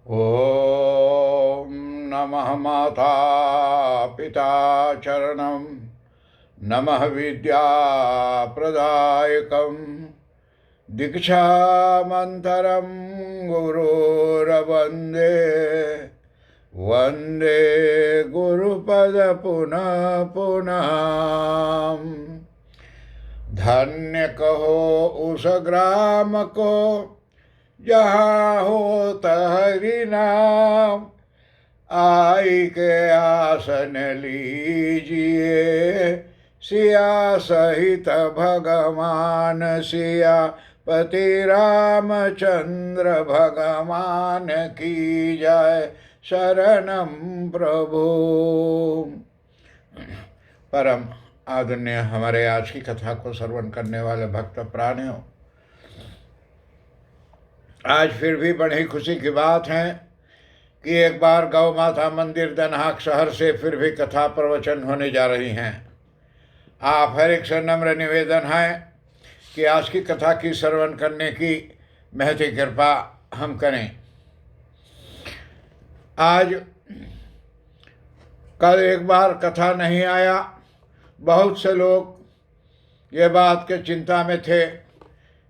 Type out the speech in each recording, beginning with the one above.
ॐ नमः माता पिता चरणं नमः विद्याप्रदायकं दीक्षामन्तरं गुरुर्वन्दे वन्दे गुरुपद पुनः पुनः। धन्य कहो उस ग्राम को जहाँ होता हरि नाम, आई के आसन लीजिए सिया सहित भगवान सिया पति रामचंद्र भगवान की जय। शरणम प्रभु। परम आदरणीय हमारे आज की कथा को श्रवण करने वाले भक्त प्राणियों, आज फिर भी बड़ी खुशी की बात है कि एक बार गौ माता मंदिर दनहाक शहर से फिर भी कथा प्रवचन होने जा रही हैं। आप हर एक से नम्र निवेदन है कि आज की कथा की श्रवण करने की महती कृपा हम करें। आज कल एक बार कथा नहीं आया, बहुत से लोग ये बात के चिंता में थे।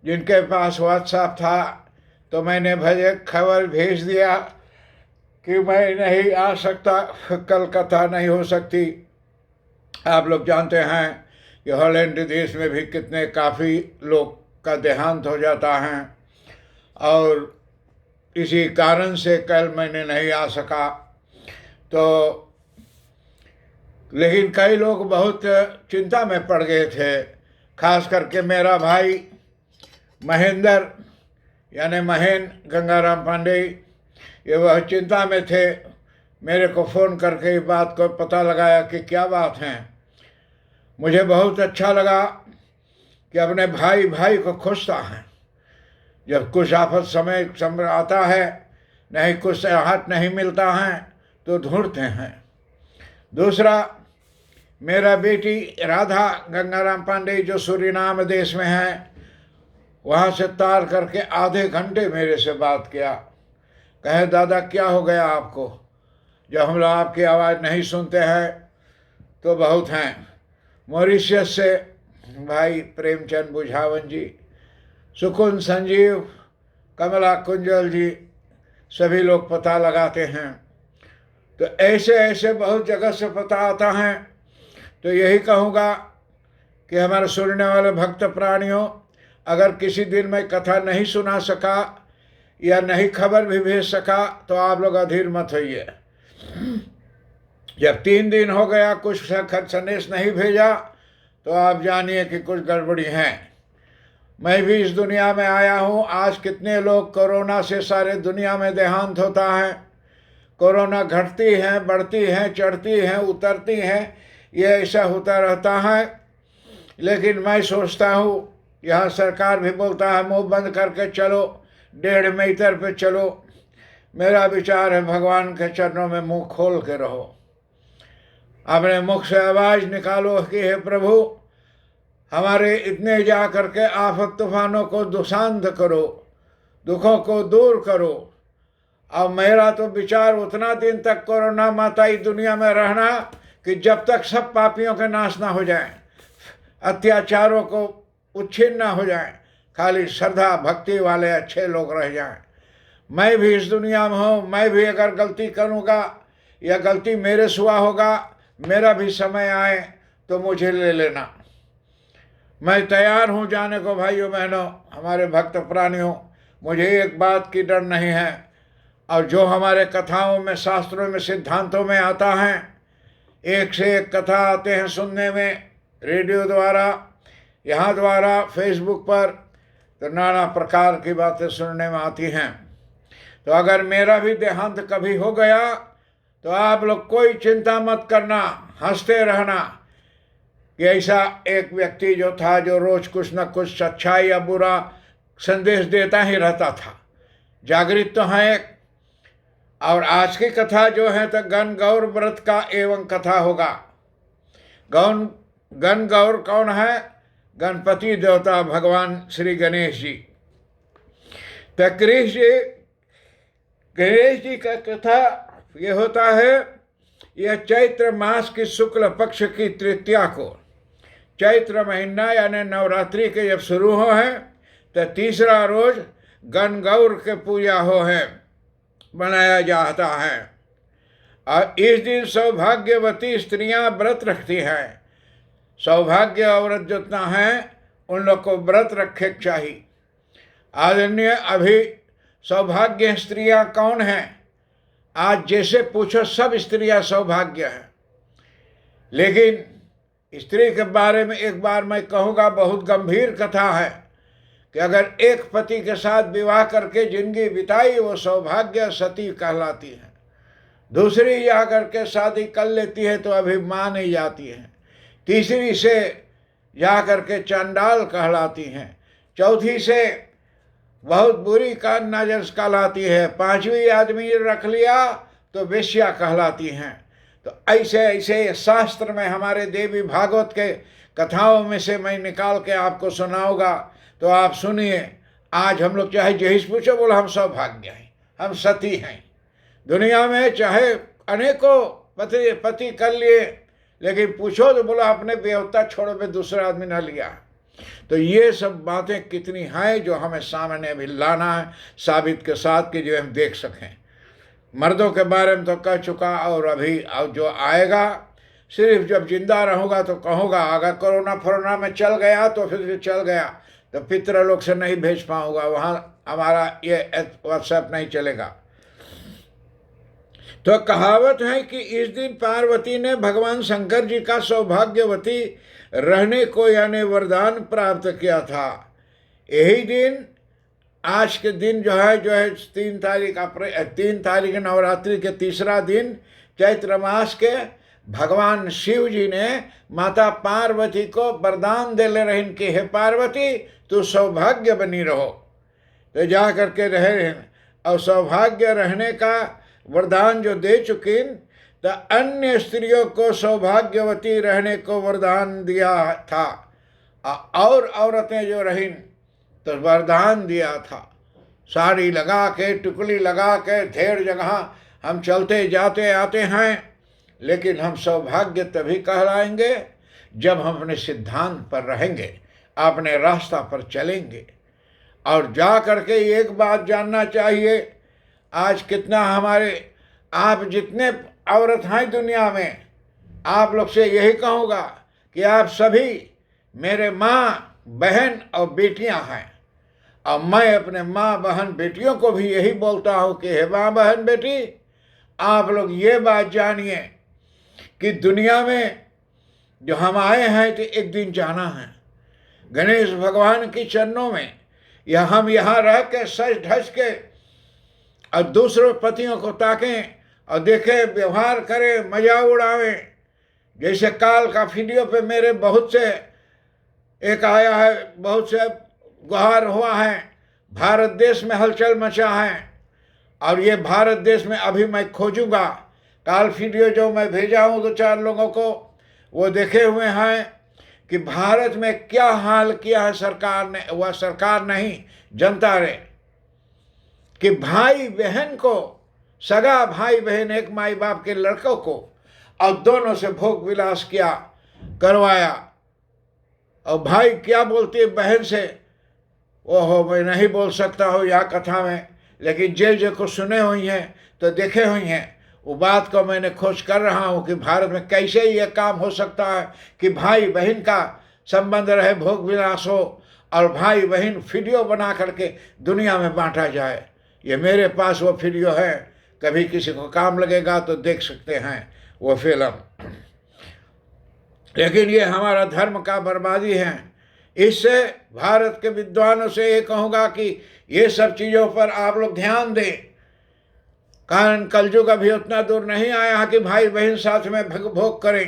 जिनके पास व्हाट्सएप था तो मैंने भले खबर भेज दिया कि मैं नहीं आ सकता, कल कथा नहीं हो सकती। आप लोग जानते हैं कि हॉलैंड देश में भी कितने काफ़ी लोग का देहांत हो जाता है और इसी कारण से कल मैंने नहीं आ सका। तो लेकिन कई लोग बहुत चिंता में पड़ गए थे, खास करके मेरा भाई महेंद्र यानी महेंद्र गंगाराम पांडे, ये वह चिंता में थे। मेरे को फ़ोन करके इस बात को पता लगाया कि क्या बात है। मुझे बहुत अच्छा लगा कि अपने भाई भाई को खोजता है। जब कुछ आफत समय आता है, नहीं कुछ राहत नहीं मिलता है तो ढूंढते हैं। दूसरा, मेरा बेटी राधा गंगाराम पांडे जो सूरीनाम देश में है, वहाँ से तार करके आधे घंटे मेरे से बात किया। कहे दादा क्या हो गया आपको, जब हम लोग आपकी आवाज़ नहीं सुनते हैं तो बहुत हैं। मॉरिशस से भाई प्रेमचंद बुझावन जी, सुकुन संजीव, कमला कुंजल जी, सभी लोग पता लगाते हैं। तो ऐसे ऐसे बहुत जगह से पता आता है। तो यही कहूँगा कि हमारे सुनने वाले भक्त प्राणियों, अगर किसी दिन मैं कथा नहीं सुना सका या नहीं खबर भी भेज सका तो आप लोग अधीर मत होइए। जब 3 दिन हो गया कुछ संदेश नहीं भेजा तो आप जानिए कि कुछ गड़बड़ी है। मैं भी इस दुनिया में आया हूँ। आज कितने लोग कोरोना से सारे दुनिया में देहांत होता है। कोरोना घटती है, बढ़ती है, चढ़ती है, उतरती है, ये ऐसा होता रहता है। लेकिन मैं सोचता हूँ, यहाँ सरकार भी बोलता है मुंह बंद करके चलो, 1.5 मीटर पे चलो। मेरा विचार है भगवान के चरणों में मुंह खोल के रहो, अपने मुख से आवाज़ निकालो कि हे प्रभु, हमारे इतने जा करके आफत तूफानों को दुशांत करो, दुखों को दूर करो। अब मेरा तो विचार उतना दिन तक कोरोना माता इस दुनिया में रहना कि जब तक सब पापियों के नाश ना हो जाए, अत्याचारों को उच्छिन्न ना हो जाए, खाली श्रद्धा भक्ति वाले अच्छे लोग रह जाएं। मैं भी इस दुनिया में हूँ, मैं भी अगर गलती करूँगा या गलती मेरे से हुआ होगा, मेरा भी समय आए तो मुझे ले लेना। मैं तैयार हूँ जाने को भाइयों बहनों, हमारे भक्त प्राणियों। मुझे एक बात की डर नहीं है। और जो हमारे कथाओं में, शास्त्रों में, सिद्धांतों में आता है, एक से एक कथा आते हैं सुनने में, रेडियो द्वारा, यहाँ द्वारा, फेसबुक पर, तो नाना प्रकार की बातें सुनने में आती हैं। तो अगर मेरा भी देहांत कभी हो गया तो आप लोग कोई चिंता मत करना, हंसते रहना कि ऐसा एक व्यक्ति जो था जो रोज कुछ न कुछ अच्छाई या बुरा संदेश देता ही रहता था। जागृत तो है। और आज की कथा जो है तो गण गौर व्रत का एवं कथा होगा। गण गौर कौन है? गणपति देवता भगवान श्री गणेश जी। तो कृष्ण जी गणेश जी का कथा ये होता है, यह चैत्र मास की शुक्ल पक्ष की तृतीया को, चैत्र महीना यानी नवरात्रि के जब शुरू हो है तो तीसरा रोज गणगौर के पूजा हो है, बनाया जाता है। और इस दिन सौभाग्यवती स्त्रियां व्रत रखती हैं। सौभाग्य औरत जितना है उन लोग को व्रत रखे चाहिए। आदरणीय, अभी सौभाग्य स्त्रियां कौन हैं? आज जैसे पूछो सब स्त्रियां सौभाग्य हैं। लेकिन स्त्री के बारे में एक बार मैं कहूँगा, बहुत गंभीर कथा है कि अगर एक पति के साथ विवाह करके जिंदगी बिताई वो सौभाग्य सती कहलाती है। दूसरी जा करके शादी कर लेती है तो अभी मानी जाती है। तीसरी से जा करके चंडाल कहलाती हैं। चौथी से बहुत बुरी का नजर कहलाती है। पांचवी आदमी रख लिया तो वेश्या कहलाती हैं। तो ऐसे ऐसे शास्त्र में हमारे देवी भागवत के कथाओं में से मैं निकाल के आपको सुनाऊंगा, तो आप सुनिए। आज हम लोग चाहे जहिस पूछो, बोला हम सौभाग्य हैं, हम सती हैं। दुनिया में चाहे अनेकों पति कर लिए, लेकिन पूछो तो बोला अपने बेवता छोड़ो में दूसरा आदमी न लिया। तो ये सब बातें कितनी हैं जो हमें सामने अभी लाना है साबित के साथ कि जो हम देख सकें। मर्दों के बारे में तो कह चुका, और अभी जो आएगा सिर्फ जब जिंदा रहूँगा तो कहूँगा। अगर कोरोना फोरोना में चल गया तो फिर चल गया, तो पितृलोक से नहीं भेज पाऊँगा, वहाँ हमारा ये व्हाट्सएप नहीं चलेगा। तो कहावत है कि इस दिन पार्वती ने भगवान शंकर जी का सौभाग्यवती रहने को यानी वरदान प्राप्त किया था। यही दिन, आज के दिन जो है 3 तारीख नवरात्रि के तीसरा दिन चैत्र मास के भगवान शिव जी ने माता पार्वती को वरदान दे ले रहे कि हे पार्वती तू सौभाग्य बनी रहो। तो जा करके रहे, और सौभाग्य रहने का वरदान जो दे चुकीन, तो अन्य स्त्रियों को सौभाग्यवती रहने को वरदान दिया था। और औरतें जो रहीं तो वरदान दिया था। साड़ी लगा के, टुकली लगा के ढेर जगह हम चलते जाते आते हैं, लेकिन हम सौभाग्य तभी कहलाएंगे जब हम अपने सिद्धांत पर रहेंगे, अपने रास्ता पर चलेंगे। और जा करके एक बात जानना चाहिए, आज कितना हमारे, आप जितने औरत हैं दुनिया में, आप लोग से यही कहूँगा कि आप सभी मेरे माँ बहन और बेटियां हैं। और मैं अपने माँ बहन बेटियों को भी यही बोलता हूँ कि हे माँ बहन बेटी, आप लोग ये बात जानिए कि दुनिया में जो हम आए हैं तो एक दिन जाना है गणेश भगवान की चरणों में। या हम यहाँ रह के सज धज के और दूसरों पतियों को ताकें और देखें, व्यवहार करें, मजा उड़ावें। जैसे काल का वीडियो पे मेरे बहुत से एक आया है, बहुत से गुहार हुआ है, भारत देश में हलचल मचा है। और ये भारत देश में अभी मैं खोजूंगा, काल वीडियो जो मैं भेजा हूँ 2-4 लोगों को, वो देखे हुए हैं कि भारत में क्या हाल किया है सरकार ने। वह सरकार नहीं, जनता ने, कि भाई बहन को, सगा भाई बहन एक माई बाप के लड़कों को, और दोनों से भोग विलास किया, करवाया। और भाई क्या बोलती है बहन से, ओहो मैं नहीं बोल सकता हूँ यहाँ कथा में, लेकिन जे को सुने हुई हैं तो देखे हुई हैं। वो बात को मैंने खोज कर रहा हूँ कि भारत में कैसे ये काम हो सकता है कि भाई बहन का संबंध रहे, भोग विलास हो, और भाई बहन वीडियो बना करके दुनिया में बांटा जाए। ये मेरे पास वो वीडियो है, कभी किसी को काम लगेगा तो देख सकते हैं वो फिल्म। लेकिन ये हमारा धर्म का बर्बादी है। इससे भारत के विद्वानों से ये कहूँगा कि ये सब चीज़ों पर आप लोग ध्यान दें, कारण कलयुग अभी उतना दूर नहीं आया कि भाई बहन साथ में भोग करें।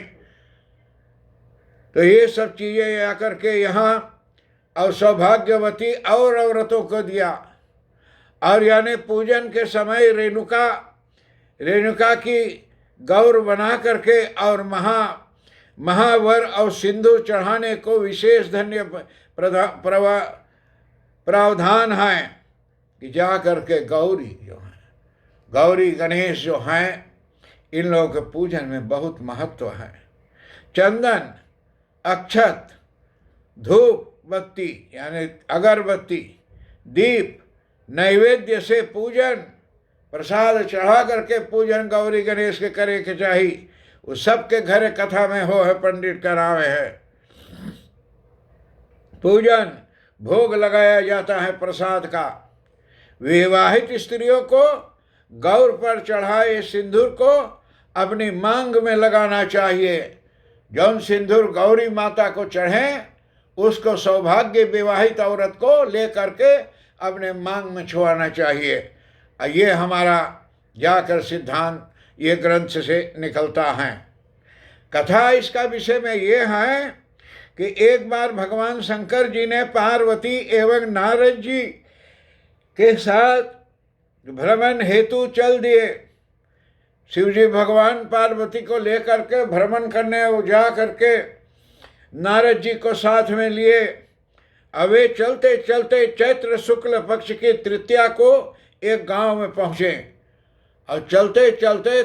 तो ये सब चीज़ें आकर के यहाँ और सौभाग्यवती और औरतों को दिया। और यानी पूजन के समय रेणुका की गौर बना करके और महावर और सिंधु चढ़ाने को विशेष धन्य प्रावधान है कि जा करके गौरी जो है गौरी गणेश जो हैं, इन लोगों के पूजन में बहुत महत्व है। चंदन, अक्षत, धूप बत्ती यानी अगरबत्ती, दीप, नैवेद्य से पूजन, प्रसाद चढ़ा करके पूजन गौरी गणेश के करे के चाहिए। वो सबके घरे कथा में हो है, पंडित करावे है। पूजन, भोग लगाया जाता है प्रसाद का। विवाहित स्त्रियों को गौर पर चढ़ाए सिंदूर को अपनी मांग में लगाना चाहिए। जौन सिंदूर गौरी माता को चढ़े उसको सौभाग्य विवाहित औरत को ले करके अपने मांग में छुआना चाहिए। ये हमारा जाकर सिद्धांत ये ग्रंथ से निकलता है। कथा इसका विषय में ये है कि एक बार भगवान शंकर जी ने पार्वती एवं नारद जी के साथ भ्रमण हेतु चल दिए। शिव जी भगवान पार्वती को लेकर के भ्रमण करने जा करके नारद जी को साथ में लिए। अब वे चलते चलते चैत्र शुक्ल पक्ष की तृतीया को एक गांव में पहुँचे और चलते चलते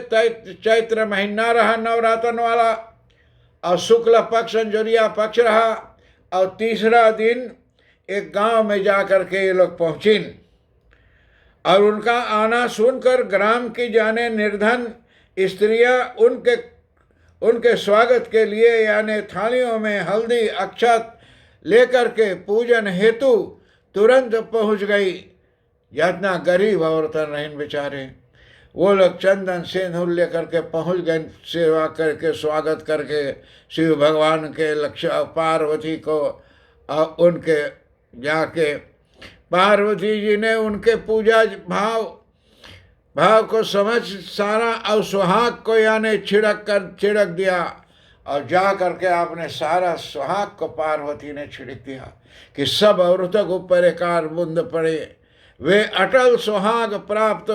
चैत्र महीना रहा नवरात्र वाला और शुक्ल पक्ष अंजुरिया पक्ष रहा और तीसरा दिन एक गांव में जा कर के ये लोग पहुँची और उनका आना सुनकर ग्राम की जाने निर्धन स्त्रियां उनके स्वागत के लिए यानी थालियों में हल्दी अक्षत लेकर के पूजन हेतु तुरंत पहुंच गई। जितना गरीब औरतन रहीन बेचारे, वो लोग चंदन सिंदूर लेकर के पहुंच गए, सेवा करके स्वागत करके शिव भगवान के लक्ष्य पार्वती को और उनके जाके पार्वती जी ने उनके पूजा भाव को समझ सारा और सुहाग को यानी छिड़क दिया और जा करके आपने सारा सुहाग को पार्वती ने छिड़क दिया कि सब औरतों को ऊपर एकार बूंद पड़े। वे अटल सुहाग प्राप्त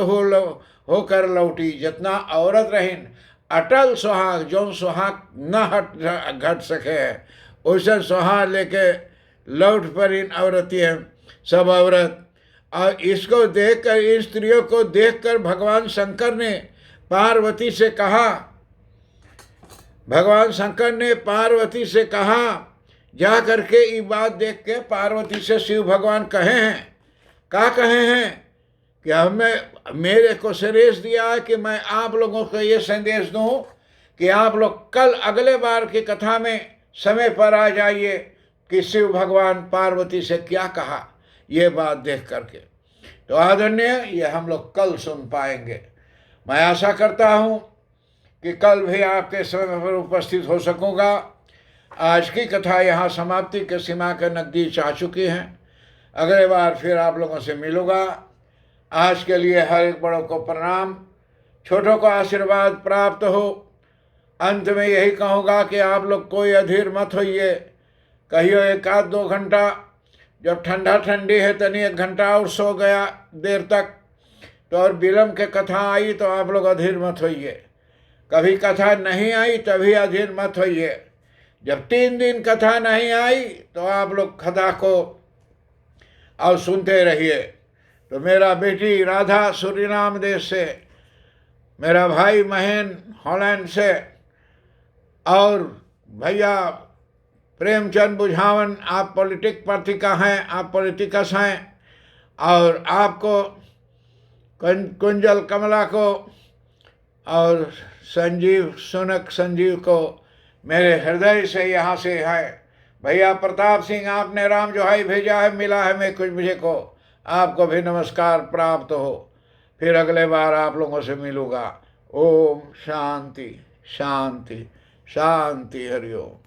होकर लौटी। जितना औरत रहीन अटल सुहाग, जो सुहाग न घट सके वैसे सुहाग लेके लौट पर इन औरतियाँ सब औरत। और इसको देखकर, इन स्त्रियों को देखकर भगवान शंकर ने पार्वती से कहा, भगवान शंकर ने पार्वती से कहा जा करके ये बात देख के पार्वती से शिव भगवान कहे हैं, क्या कहे हैं कि हमें मेरे को संदेश दिया है कि मैं आप लोगों को ये संदेश दूं कि आप लोग कल अगले बार की कथा में समय पर आ जाइए कि शिव भगवान पार्वती से क्या कहा। ये बात देख करके तो आदरणीय ये हम लोग कल सुन पाएंगे। मैं आशा करता हूँ कि कल भी आपके समय पर उपस्थित हो सकूँगा। आज की कथा यहाँ समाप्ति के सीमा के नज़दीक आ चुकी है। अगले बार फिर आप लोगों से मिलूँगा। आज के लिए हर एक बड़ों को प्रणाम, छोटों को आशीर्वाद प्राप्त हो। अंत में यही कहूँगा कि आप लोग कोई अधीर मत होइए। कहियो 1-2 घंटा, जब ठंडा ठंडी है तनी 1 घंटा और सो गया देर तक तो और विलम्ब के कथा आई तो आप लोग अधीर मत होइए। कभी कथा नहीं आई तभी अधीर मत होइए। जब 3 दिन कथा नहीं आई तो आप लोग कथा को और सुनते रहिए। तो मेरा बेटी राधा सूरीनाम देश से, मेरा भाई महेन हॉलैंड से और भैया प्रेमचंद बुझावन, आप पॉलिटिक पार्टी का हैं, आप पॉलिटिकस हैं, और आपको कुंजल कमला को और संजीव को मेरे हृदय से यहाँ से है। भैया प्रताप सिंह, आपने राम जोहाई भेजा है, मिला है मैं कुछ मुझे को, आपको भी नमस्कार प्राप्त हो। फिर अगले बार आप लोगों से मिलूँगा। ओम शांति शांति शांति, हरिओम।